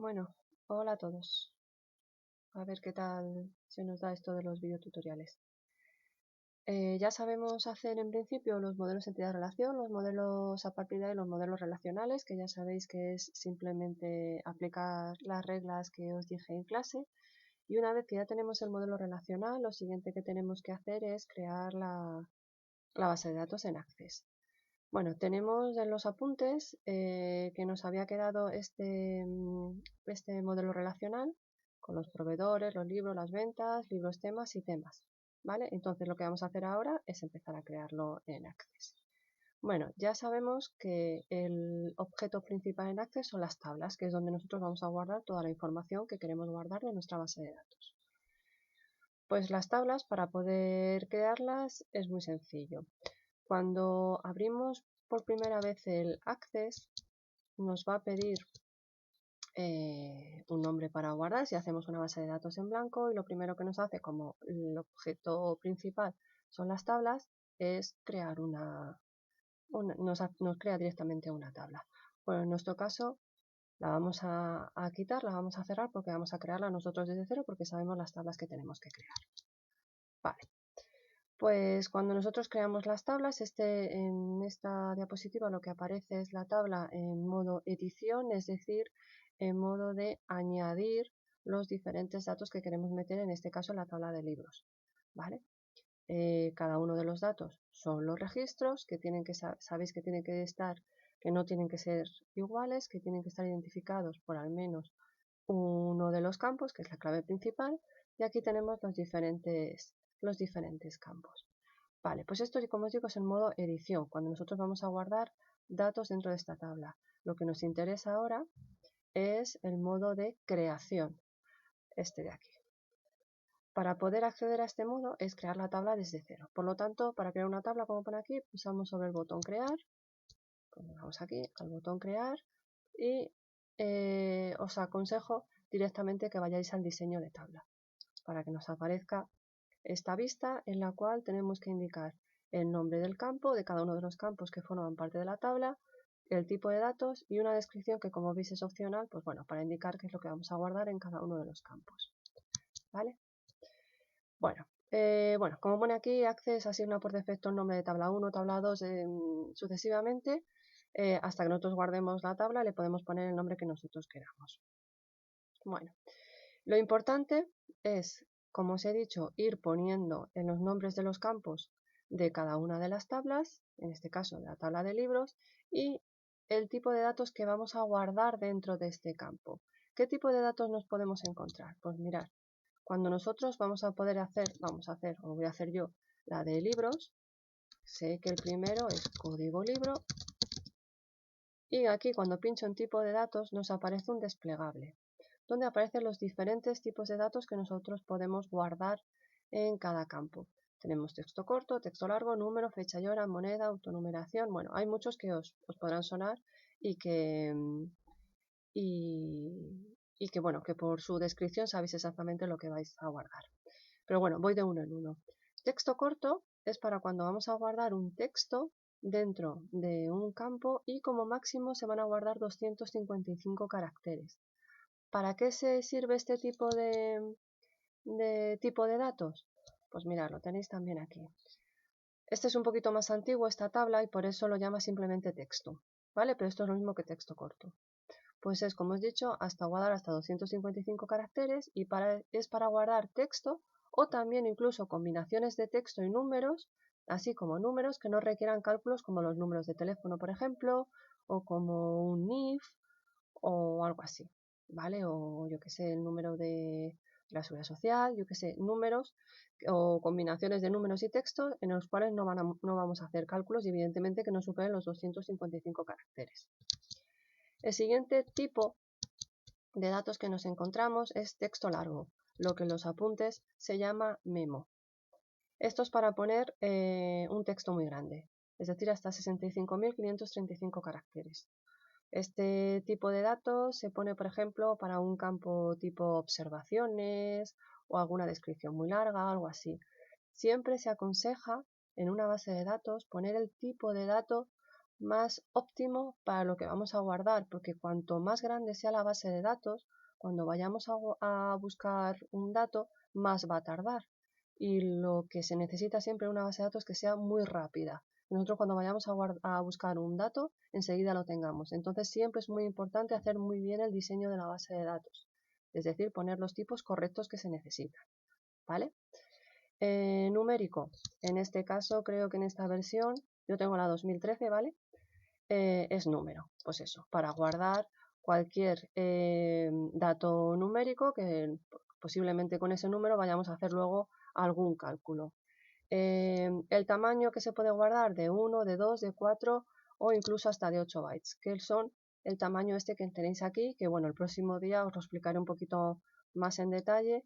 Bueno, hola a todos. A ver qué tal se nos da esto de los videotutoriales. Ya sabemos hacer en principio los modelos entidad-relación, los modelos a partir de ahí los modelos relacionales, que ya sabéis que es simplemente aplicar las reglas que os dije en clase. Y una vez que ya tenemos el modelo relacional, lo siguiente que tenemos que hacer es crear la base de datos en Access. Bueno, tenemos en los apuntes que nos había quedado este modelo relacional con los proveedores, los libros, las ventas, libros temas y temas. ¿Vale? Entonces lo que vamos a hacer ahora es empezar a crearlo en Access. Bueno, ya sabemos que el objeto principal en Access son las tablas, que es donde nosotros vamos a guardar toda la información que queremos guardar de nuestra base de datos. Pues las tablas, para poder crearlas, es muy sencillo. Cuando abrimos por primera vez el Access, nos va a pedir un nombre para guardar si hacemos una base de datos en blanco, y lo primero que nos hace, como el objeto principal son las tablas, es crear nos crea directamente una tabla. Bueno, en nuestro caso la vamos a quitar, la vamos a cerrar porque vamos a crearla nosotros desde cero porque sabemos las tablas que tenemos que crear. Vale. Pues cuando nosotros creamos las tablas, en esta diapositiva lo que aparece es la tabla en modo edición, es decir, en modo de añadir los diferentes datos que queremos meter, en este caso en la tabla de libros. ¿Vale? Cada uno de los datos son los registros, que sabéis que tienen que estar, que no tienen que ser iguales, que tienen que estar identificados por al menos uno de los campos, que es la clave principal, y aquí tenemos los diferentes campos. Vale, pues esto, como os digo, es en modo edición, cuando nosotros vamos a guardar datos dentro de esta tabla. Lo que nos interesa ahora es el modo de creación, este de aquí. Para poder acceder a este modo es crear la tabla desde cero. Por lo tanto, para crear una tabla, como pone aquí, pulsamos sobre el botón crear, pues vamos aquí al botón crear y os aconsejo directamente que vayáis al diseño de tabla para que nos aparezca esta vista en la cual tenemos que indicar el nombre del campo, de cada uno de los campos que forman parte de la tabla, el tipo de datos y una descripción que, como veis, es opcional, pues bueno, para indicar qué es lo que vamos a guardar en cada uno de los campos. ¿Vale? Bueno, como pone aquí, Access asigna por defecto el nombre de tabla 1, tabla 2, sucesivamente, hasta que nosotros guardemos la tabla le podemos poner el nombre que nosotros queramos. Bueno, lo importante es, como os he dicho, ir poniendo en los nombres de los campos de cada una de las tablas, en este caso de la tabla de libros, y el tipo de datos que vamos a guardar dentro de este campo. ¿Qué tipo de datos nos podemos encontrar? Pues mirad, cuando nosotros vamos a hacer, o voy a hacer yo, la de libros, sé que el primero es código libro, y aquí cuando pincho en tipo de datos nos aparece un desplegable, donde aparecen los diferentes tipos de datos que nosotros podemos guardar en cada campo. Tenemos texto corto, texto largo, número, fecha y hora, moneda, autonumeración. Bueno, hay muchos que os podrán sonar y que, bueno, que por su descripción sabéis exactamente lo que vais a guardar. Pero bueno, voy de uno en uno. Texto corto es para cuando vamos a guardar un texto dentro de un campo y como máximo se van a guardar 255 caracteres. ¿Para qué se sirve este tipo de datos? Pues mirad, lo tenéis también aquí. Este es un poquito más antiguo, esta tabla, y por eso lo llama simplemente texto, ¿vale? Pero esto es lo mismo que texto corto. Pues es, como os he dicho, guardar hasta 255 caracteres y es para guardar texto o también incluso combinaciones de texto y números, así como números que no requieran cálculos como los números de teléfono, por ejemplo, o como un NIF o algo así, ¿vale? O yo que sé, el número de la seguridad social, yo que sé, números o combinaciones de números y textos en los cuales no vamos a hacer cálculos y evidentemente que no superen los 255 caracteres. El siguiente tipo de datos que nos encontramos es texto largo, lo que en los apuntes se llama memo. Esto es para poner un texto muy grande, es decir, hasta 65.535 caracteres. Este tipo de datos se pone, por ejemplo, para un campo tipo observaciones o alguna descripción muy larga, algo así. Siempre se aconseja en una base de datos poner el tipo de dato más óptimo para lo que vamos a guardar, porque cuanto más grande sea la base de datos, cuando vayamos a buscar un dato, más va a tardar. Y lo que se necesita siempre en una base de datos es que sea muy rápida. Nosotros cuando vayamos a buscar un dato, enseguida lo tengamos. Entonces siempre es muy importante hacer muy bien el diseño de la base de datos, es decir, poner los tipos correctos que se necesitan, ¿vale? Numérico, en este caso creo que en esta versión, yo tengo la 2013, ¿vale? Es número, pues eso, para guardar cualquier dato numérico que posiblemente con ese número vayamos a hacer luego algún cálculo. El tamaño que se puede guardar de 1, de 2, de 4 o incluso hasta de 8 bytes, que son el tamaño este que tenéis aquí, que bueno, el próximo día os lo explicaré un poquito más en detalle,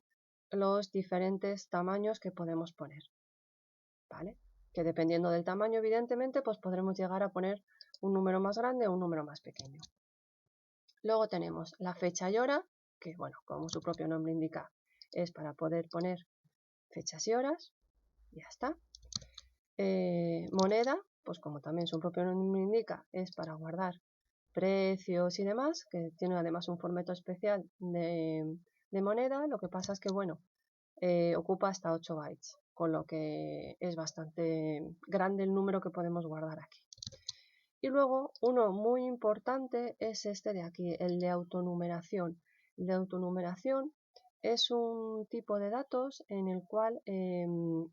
los diferentes tamaños que podemos poner, ¿vale? Que dependiendo del tamaño, evidentemente, pues podremos llegar a poner un número más grande o un número más pequeño. Luego tenemos la fecha y hora, que bueno, como su propio nombre indica, es para poder poner fechas y horas, ya está. Moneda, pues como también su propio nombre indica, es para guardar precios y demás, que tiene además un formato especial de moneda. Lo que pasa es que, bueno, ocupa hasta 8 bytes, con lo que es bastante grande el número que podemos guardar aquí. Y luego uno muy importante es este de aquí, el de autonumeración. El de autonumeración es un tipo de datos en el cual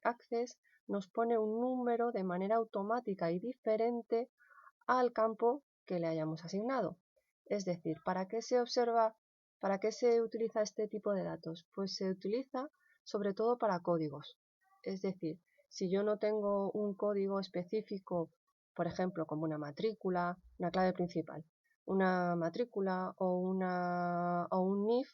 Access nos pone un número de manera automática y diferente al campo que le hayamos asignado. Es decir, ¿para qué se observa, para qué se utiliza este tipo de datos? Pues se utiliza sobre todo para códigos. Es decir, si yo no tengo un código específico, por ejemplo, como una matrícula, una clave principal, una matrícula o un NIF,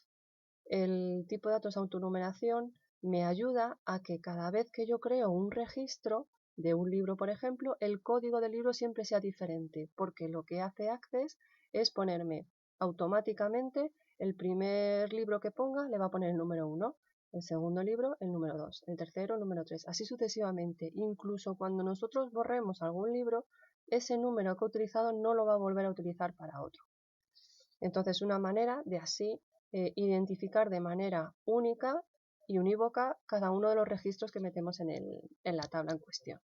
el tipo de datos autonumeración me ayuda a que cada vez que yo creo un registro de un libro, por ejemplo, el código del libro siempre sea diferente, porque lo que hace Access es ponerme automáticamente el primer libro que ponga le va a poner el número 1, el segundo libro el número 2, el tercero el número 3, así sucesivamente. Incluso cuando nosotros borremos algún libro, ese número que ha utilizado no lo va a volver a utilizar para otro. Entonces, una manera de así identificar de manera única y unívoca cada uno de los registros que metemos en la tabla en cuestión,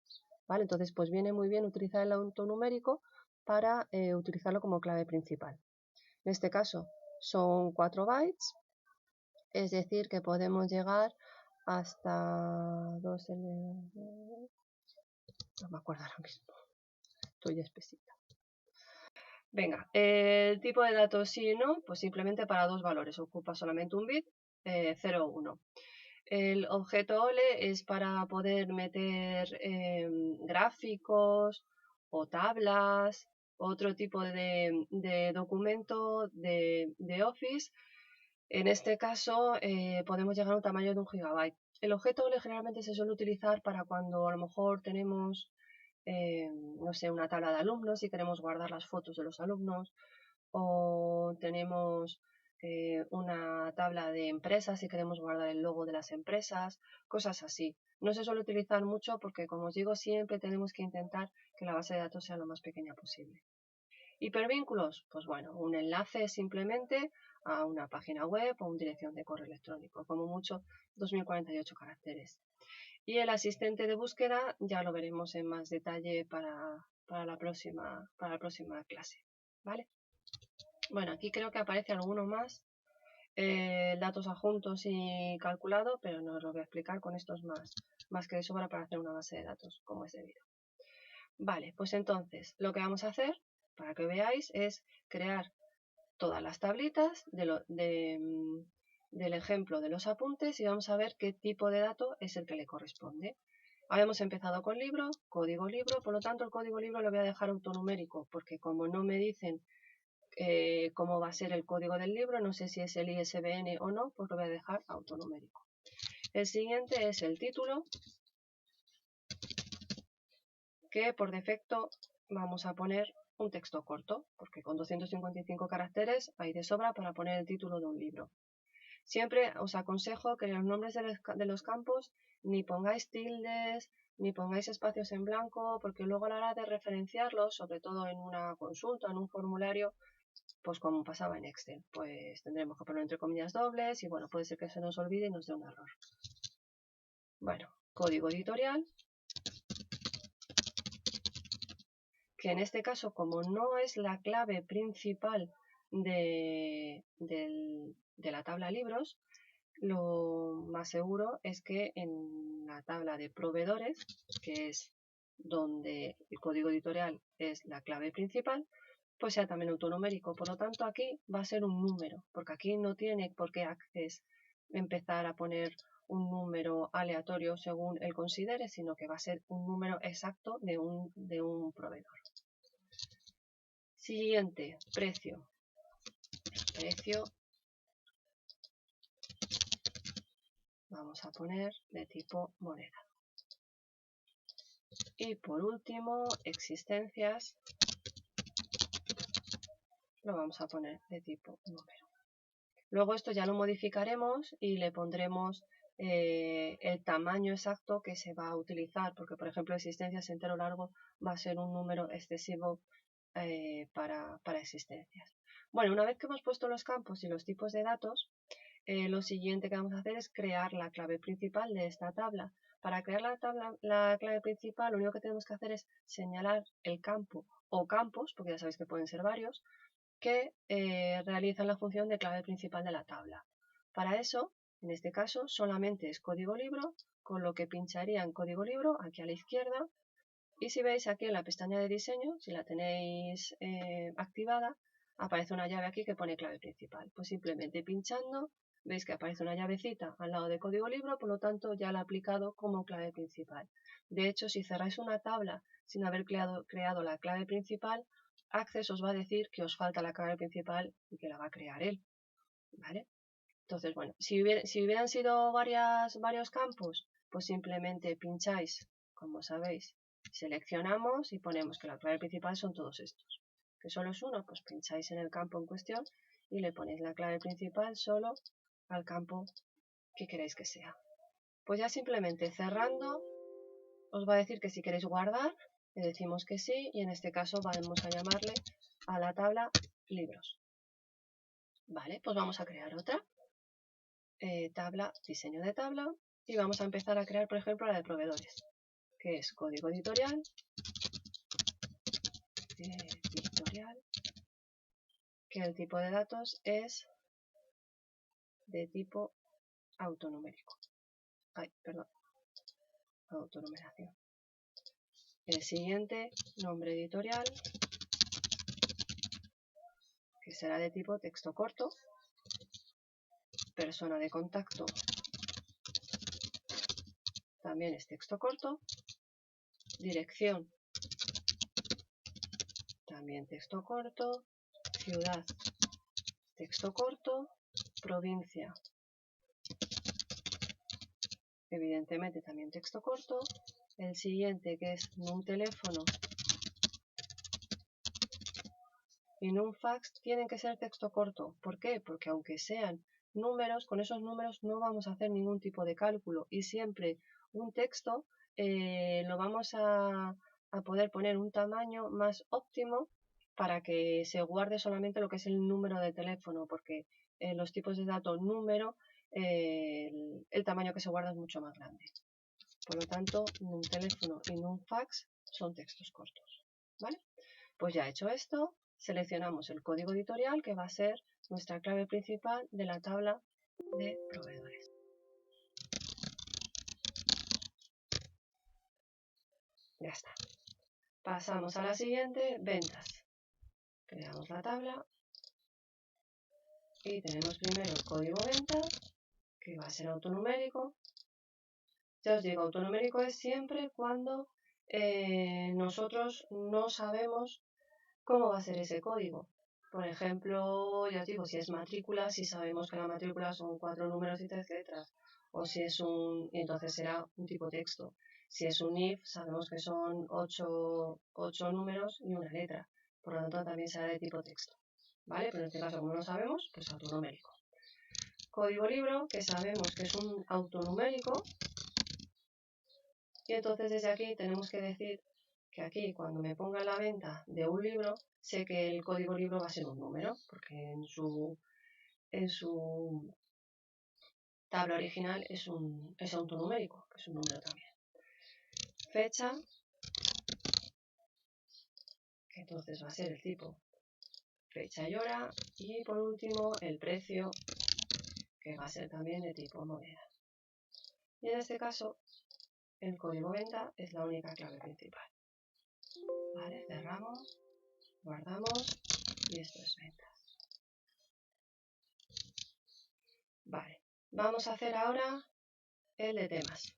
¿vale? Entonces, pues viene muy bien utilizar el autonumérico para utilizarlo como clave principal. En este caso son 4 bytes, es decir, que podemos llegar hasta 2, no me acuerdo ahora mismo, estoy espesita. Venga, el tipo de datos sí y no, pues simplemente para dos valores, ocupa solamente un bit, 0 o 1. El objeto OLE es para poder meter gráficos o tablas, otro tipo de documento de Office. En este caso podemos llegar a un tamaño de 1 GB. El objeto OLE generalmente se suele utilizar para cuando a lo mejor tenemos, no sé, una tabla de alumnos y queremos guardar las fotos de los alumnos, o tenemos una tabla de empresas y queremos guardar el logo de las empresas, cosas así. No se suele utilizar mucho porque, como os digo, siempre tenemos que intentar que la base de datos sea lo más pequeña posible. Hipervínculos, pues bueno, un enlace simplemente a una página web o una dirección de correo electrónico, como mucho 2048 caracteres. Y el asistente de búsqueda ya lo veremos en más detalle para la próxima clase, ¿vale? Bueno, aquí creo que aparece alguno más, datos adjuntos y calculado, pero no os lo voy a explicar, con estos más que de sobra para hacer una base de datos, como es debido. Vale, pues entonces lo que vamos a hacer, para que veáis, es crear todas las tablitas del ejemplo de los apuntes y vamos a ver qué tipo de dato es el que le corresponde. Habíamos empezado con libro, código libro, por lo tanto el código libro lo voy a dejar autonumérico, porque como no me dicen cómo va a ser el código del libro, no sé si es el ISBN o no, pues lo voy a dejar autonumérico. El siguiente es el título, que por defecto vamos a poner un texto corto, porque con 255 caracteres hay de sobra para poner el título de un libro. Siempre os aconsejo que en los nombres de los campos ni pongáis tildes, ni pongáis espacios en blanco, porque luego a la hora de referenciarlos, sobre todo en una consulta, en un formulario, pues como pasaba en Excel, pues tendremos que poner entre comillas dobles y bueno, puede ser que se nos olvide y nos dé un error. Bueno, código editorial, que en este caso, como no es la clave principal de la tabla libros, lo más seguro es que en la tabla de proveedores, que es donde el código editorial es la clave principal, pues sea también autonumérico. Por lo tanto, aquí va a ser un número, porque aquí no tiene por qué Access empezar a poner un número aleatorio según él considere, sino que va a ser un número exacto de un proveedor. Siguiente, precio. Precio. Vamos a poner de tipo moneda. Y por último, existencias. Lo vamos a poner de tipo número. Luego esto ya lo modificaremos y le pondremos el tamaño exacto que se va a utilizar, porque por ejemplo existencias entero largo va a ser un número excesivo para existencias. Bueno, una vez que hemos puesto los campos y los tipos de datos, lo siguiente que vamos a hacer es crear la clave principal de esta tabla. Para crear la clave principal, lo único que tenemos que hacer es señalar el campo o campos, porque ya sabéis que pueden ser varios, que realizan la función de clave principal de la tabla. Para eso, en este caso, solamente es código libro, con lo que pincharía en código libro aquí a la izquierda. Y si veis aquí en la pestaña de diseño, si la tenéis activada, aparece una llave aquí que pone clave principal. Pues simplemente pinchando, veis que aparece una llavecita al lado de código libro, por lo tanto ya la he aplicado como clave principal. De hecho, si cerráis una tabla sin haber creado la clave principal, Access os va a decir que os falta la clave principal y que la va a crear él. ¿Vale? Entonces, bueno, si hubieran sido varios campos, pues simplemente pincháis, como sabéis, seleccionamos y ponemos que la clave principal son todos estos. Que solo es uno, pues pincháis en el campo en cuestión y le ponéis la clave principal solo al campo que queréis que sea. Pues ya simplemente cerrando, os va a decir que si queréis guardar, le decimos que sí y en este caso vamos a llamarle a la tabla libros. Vale, pues vamos a crear otra. Tabla, diseño de tabla y vamos a empezar a crear, por ejemplo, la de proveedores, que es código editorial, que el tipo de datos es de tipo autonumérico. Ay, perdón, autonumeración. El siguiente, nombre editorial, que será de tipo texto corto, persona de contacto, también es texto corto, dirección, también texto corto, ciudad, texto corto, provincia, evidentemente también texto corto. El siguiente, que es un teléfono y un fax, tienen que ser texto corto. ¿Por qué? Porque aunque sean números, con esos números no vamos a hacer ningún tipo de cálculo y siempre un texto lo vamos a poder poner un tamaño más óptimo para que se guarde solamente lo que es el número de teléfono, porque los tipos de datos número, el tamaño que se guarda es mucho más grande. Por lo tanto, un teléfono y un fax son textos cortos. ¿Vale? Pues ya hecho esto, seleccionamos el código editorial que va a ser nuestra clave principal de la tabla de proveedores. Ya está. Pasamos a la siguiente, ventas. Creamos la tabla y tenemos primero el código ventas, que va a ser autonumérico. Ya os digo, autonumérico es siempre cuando nosotros no sabemos cómo va a ser ese código. Por ejemplo, ya os digo, si es matrícula, si sabemos que la matrícula son 4 números y 3 letras, o si es entonces será un tipo texto. Si es un if, sabemos que son 8 números y una letra, por lo tanto también será de tipo texto. ¿Vale? Pero en este caso, como no sabemos, pues autonumérico. Código libro, que sabemos que es un autonumérico, Y entonces desde aquí tenemos que decir que aquí cuando me ponga la venta de un libro, sé que el código libro va a ser un número, porque en su tabla original es autonumérico, que es un número también. Fecha, que entonces va a ser el tipo fecha y hora, y por último el precio, que va a ser también de tipo moneda. Y en este caso el código venta es la única clave principal. Vale, cerramos, guardamos y esto es ventas. Vale, vamos a hacer ahora el de temas.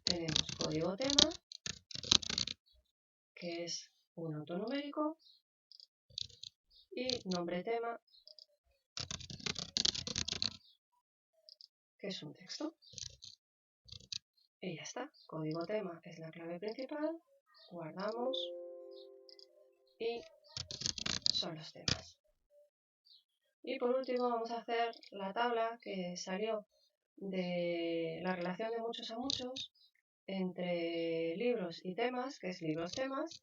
Tenemos código tema, que es un autonumérico, y nombre tema, que es un texto. Y ya está, código tema es la clave principal, guardamos y son los temas. Y por último vamos a hacer la tabla que salió de la relación de muchos a muchos entre libros y temas, que es libros temas,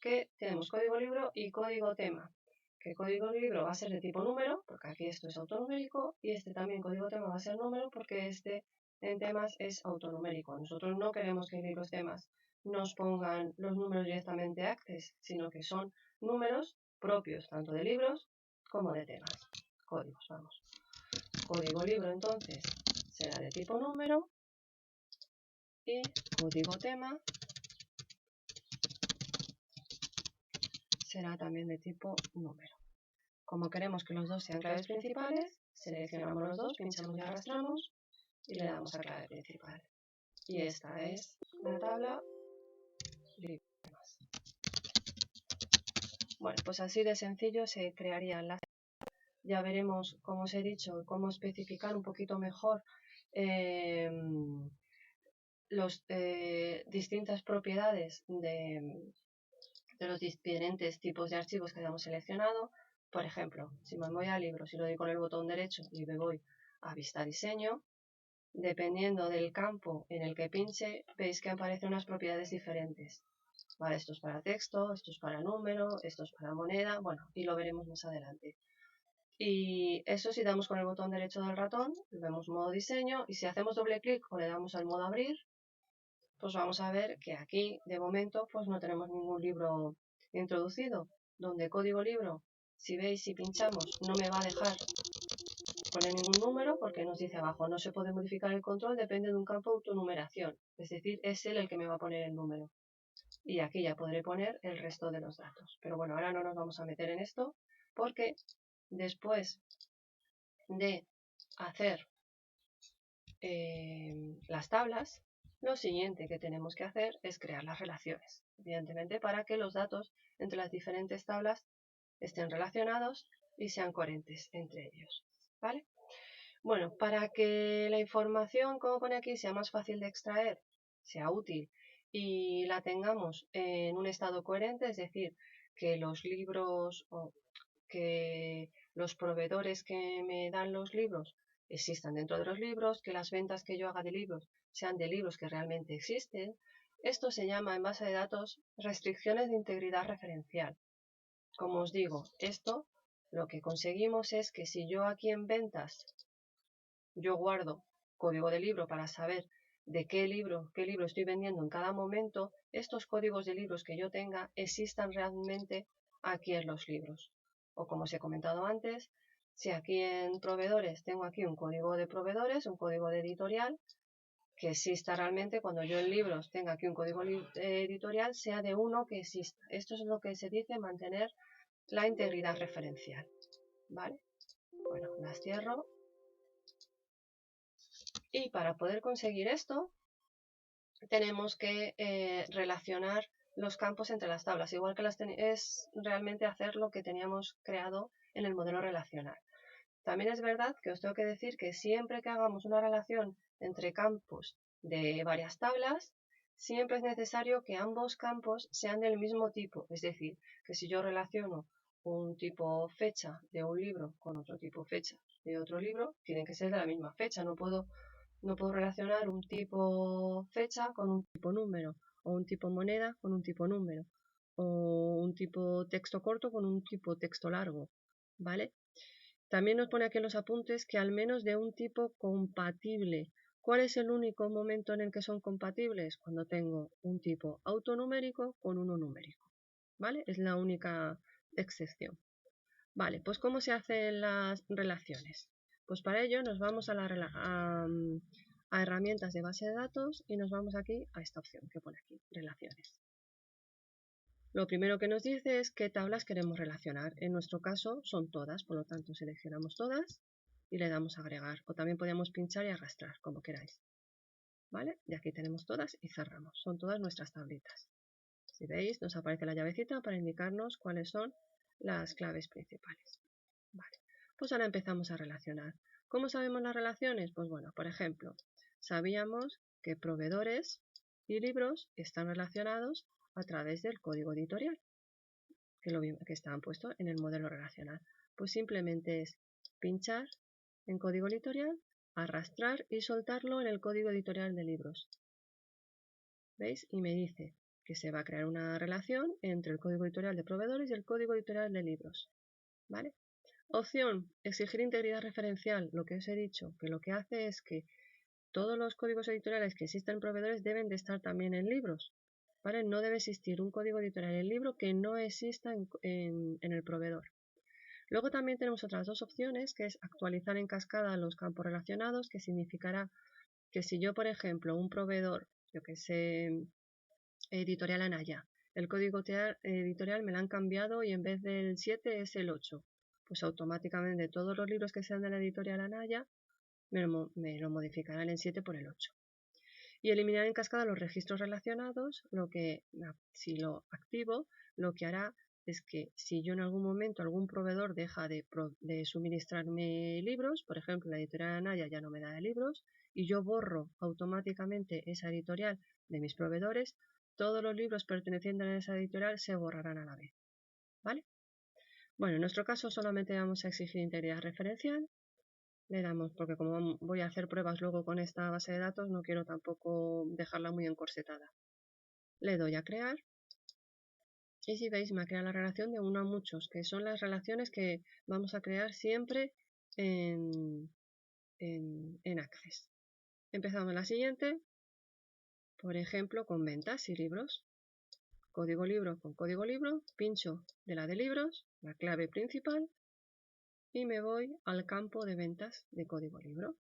que tenemos código libro y código tema. Que código libro va a ser de tipo número, porque aquí esto es autonumérico, y este también código tema va a ser número, porque este en temas es autonumérico. Nosotros no queremos que en libros temas nos pongan los números directamente access, sino que son números propios tanto de libros como de temas. Códigos, vamos. Código libro entonces será de tipo número y código tema será también de tipo número. Como queremos que los dos sean claves principales, seleccionamos los dos, pinchamos y arrastramos y le damos a clave principal. Y esta es la tabla de temas. Bueno, pues así de sencillo se crearían las. Ya veremos, como os he dicho, cómo especificar un poquito mejor las distintas propiedades de los diferentes tipos de archivos que hayamos seleccionado. Por ejemplo, si me voy a libros y lo doy con el botón derecho y me voy a vista diseño, dependiendo del campo en el que pinche, veis que aparecen unas propiedades diferentes. Vale, esto es para texto, esto es para número, esto es para moneda, bueno, y lo veremos más adelante. Y eso si damos con el botón derecho del ratón, vemos modo diseño, y si hacemos doble clic o le damos al modo abrir, pues vamos a ver que aquí de momento pues no tenemos ningún libro introducido, donde código libro, si veis, si pinchamos, no me va a dejar poner ningún número porque nos dice abajo no se puede modificar el control, depende de un campo de autonumeración, es decir, es él el que me va a poner el número. Y aquí ya podré poner el resto de los datos. Pero bueno, ahora no nos vamos a meter en esto porque después de hacer las tablas, lo siguiente que tenemos que hacer es crear las relaciones, evidentemente para que los datos entre las diferentes tablas estén relacionados y sean coherentes entre ellos, ¿vale? Bueno, para que la información, como pone aquí, sea más fácil de extraer, sea útil y la tengamos en un estado coherente, es decir, que los libros o que los proveedores que me dan los libros existan dentro de los libros, que las ventas que yo haga de libros sean de libros que realmente existen. Esto se llama en base de datos restricciones de integridad referencial. Como os digo, esto lo que conseguimos es que si yo aquí en ventas yo guardo código de libro para saber de qué libro estoy vendiendo en cada momento, estos códigos de libros que yo tenga existan realmente aquí en los libros. O como os he comentado antes, si aquí en proveedores tengo aquí un código de proveedores, un código de editorial, que exista realmente cuando yo en libros tenga aquí un código editorial, sea de uno que exista. Esto es lo que se dice mantener la integridad referencial. ¿Vale? Bueno, las cierro. Y para poder conseguir esto, tenemos que relacionar los campos entre las tablas, igual que es realmente hacer lo que teníamos creado en el modelo relacional. También es verdad que os tengo que decir que siempre que hagamos una relación entre campos de varias tablas, siempre es necesario que ambos campos sean del mismo tipo. Es decir, que si yo relaciono un tipo fecha de un libro con otro tipo fecha de otro libro, tienen que ser de la misma fecha. No puedo relacionar un tipo fecha con un tipo número, o un tipo moneda con un tipo número, o un tipo texto corto con un tipo texto largo, ¿vale? También nos pone aquí en los apuntes que al menos de un tipo compatible. ¿Cuál es el único momento en el que son compatibles? Cuando tengo un tipo autonumérico con uno numérico, ¿vale? Es la única excepción. Vale, pues ¿cómo se hacen las relaciones? Pues para ello nos vamos a herramientas de base de datos y nos vamos aquí a esta opción que pone aquí, relaciones. Lo primero que nos dice es qué tablas queremos relacionar. En nuestro caso son todas, por lo tanto seleccionamos todas y le damos a agregar. O también podemos pinchar y arrastrar, como queráis. ¿Vale? Y aquí tenemos todas y cerramos. Son todas nuestras tablitas. Si veis, nos aparece la llavecita para indicarnos cuáles son las claves principales. Vale, pues ahora empezamos a relacionar. ¿Cómo sabemos las relaciones? Pues bueno, por ejemplo, sabíamos que proveedores y libros están relacionados a través del código editorial, que estaban puestos en el modelo relacional. Pues simplemente es pinchar en código editorial, arrastrar y soltarlo en el código editorial de libros. ¿Veis? Y me dice que se va a crear una relación entre el código editorial de proveedores y el código editorial de libros. ¿Vale? Opción, exigir integridad referencial. Lo que os he dicho, que lo que hace es que todos los códigos editoriales que existen en proveedores deben de estar también en libros. ¿Vale? No debe existir un código editorial en libro que no exista en el proveedor. Luego también tenemos otras dos opciones, que es actualizar en cascada los campos relacionados, que significará que si yo, por ejemplo, un proveedor, yo que sé, editorial Anaya, el código editorial me lo han cambiado y en vez del 7 es el 8. Pues automáticamente todos los libros que sean de la editorial Anaya me lo modificarán en 7 por el 8. Y eliminar en cascada los registros relacionados, lo que si lo activo, lo que hará es que si yo en algún momento algún proveedor deja de suministrarme libros, por ejemplo la editorial Anaya ya no me da de libros, y yo borro automáticamente esa editorial de mis proveedores, todos los libros pertenecientes a esa editorial se borrarán a la vez. ¿Vale? Bueno, en nuestro caso solamente vamos a exigir integridad referencial. Le damos, porque como voy a hacer pruebas luego con esta base de datos, no quiero tampoco dejarla muy encorsetada. Le doy a crear. Y si veis, me ha creado la relación de uno a muchos, que son las relaciones que vamos a crear siempre en Access. Empezamos la siguiente, por ejemplo, con ventas y libros. Código libro con código libro, pincho de la de libros, la clave principal, y me voy al campo de ventas de código libro.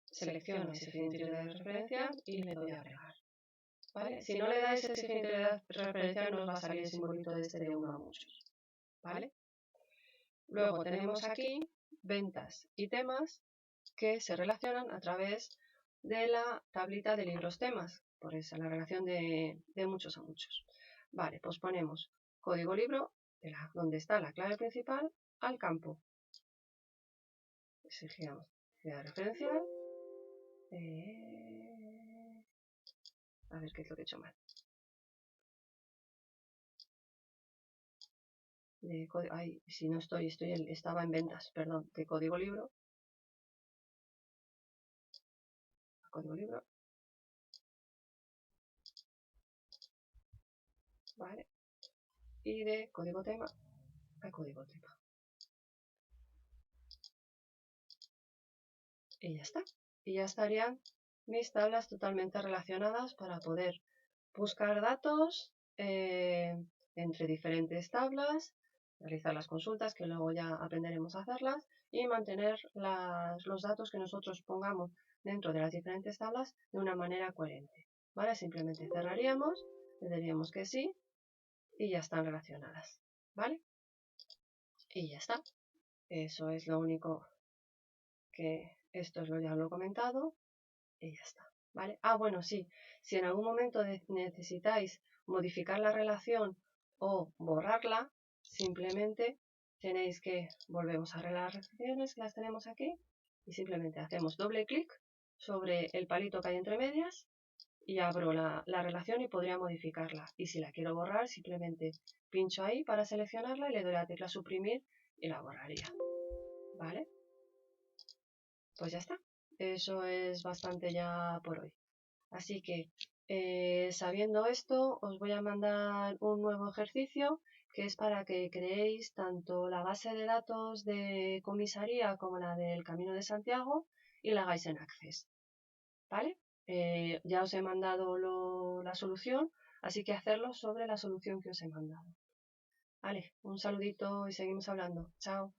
Selecciono exigir integridad referencial y le doy a agregar. ¿Vale? Si no le dais exigir integridad referencial, nos va a salir el simbolito de este de uno a muchos. ¿Vale? Luego tenemos aquí ventas y temas que se relacionan a través de la tablita de libros temas, por esa la relación de muchos a muchos. Vale, pues ponemos código libro, donde está la clave principal, al campo. Exigimos la referencial. A ver qué es lo que he hecho mal. Ay, si no estaba en ventas, perdón, de código libro. Código libro. Vale. Y de código tema a código tema. Y ya está. Y ya estarían mis tablas totalmente relacionadas para poder buscar datos entre diferentes tablas, realizar las consultas, que luego ya aprenderemos a hacerlas, y mantener los datos que nosotros pongamos dentro de las diferentes tablas de una manera coherente. ¿Vale? Simplemente cerraríamos, le daríamos que sí, y ya están relacionadas. ¿Vale? Y ya está. Eso es lo único que esto ya lo he comentado y ya está. ¿Vale? Ah, bueno, sí. Si en algún momento necesitáis modificar la relación o borrarla, simplemente tenéis que volvemos a arreglar las relaciones que las tenemos aquí y simplemente hacemos doble clic sobre el palito que hay entre medias y abro la relación y podría modificarla. Y si la quiero borrar, simplemente pincho ahí para seleccionarla y le doy la tecla suprimir y la borraría. ¿Vale? Pues ya está. Eso es bastante ya por hoy. Así que, sabiendo esto, os voy a mandar un nuevo ejercicio que es para que creéis tanto la base de datos de comisaría como la del Camino de Santiago y la hagáis en Access. ¿Vale? Ya os he mandado la solución, así que hacerlo sobre la solución que os he mandado. Vale, un saludito y seguimos hablando. Chao.